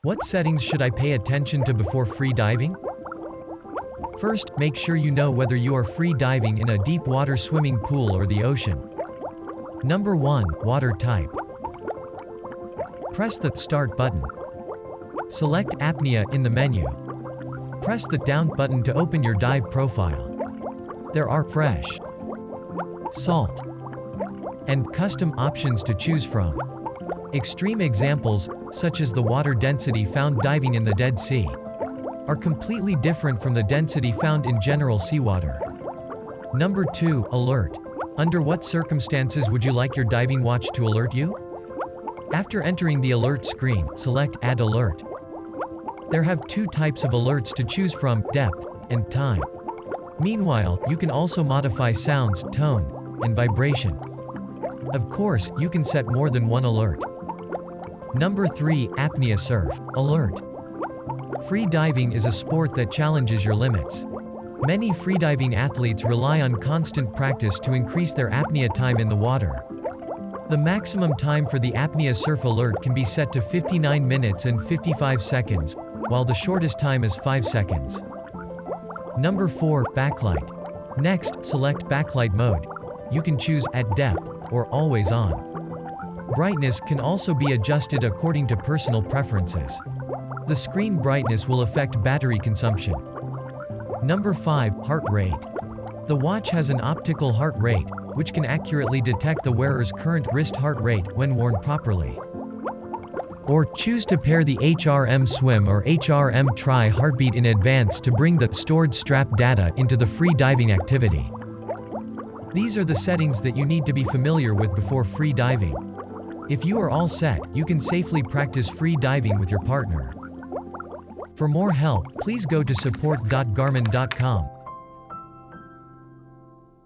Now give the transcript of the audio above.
What settings should I pay attention to before free diving? First, make sure you know whether you are free diving in a deep water swimming pool or the ocean. Number 1. Water type. Press the Start button. Select Apnea in the menu. Press the Down button to open your dive profile. There are fresh, salt, and custom options to choose from. Extreme examples, such as the water density found diving in the Dead Sea, are completely different from the density found in general seawater. Number 2. Alert. Under what circumstances would you like your diving watch to alert you? After entering the alert screen, select Add Alert. There have 2 types of alerts to choose from, depth and time. Meanwhile, you can also modify sounds, tone, and vibration. Of course, you can set more than one alert. Number 3. Apnea Surf. Alert. Free diving is a sport that challenges your limits. Many freediving athletes rely on constant practice to increase their apnea time in the water. The maximum time for the apnea surf alert can be set to 59 minutes and 55 seconds, while the shortest time is 5 seconds. Number 4. Backlight. Next, select Backlight mode. You can choose at depth or always on. Brightness can also be adjusted according to personal preferences. The screen brightness will affect battery consumption. Number 5. Heart rate. The watch has an optical heart rate, which can accurately detect the wearer's current wrist heart rate when worn properly. Or choose to pair the HRM Swim or HRM Try heartbeat in advance to bring the stored strap data into the free diving activity. These are the settings that you need to be familiar with before free diving. If you are all set, you can safely practice free diving with your partner. For more help, please go to support.garmin.com.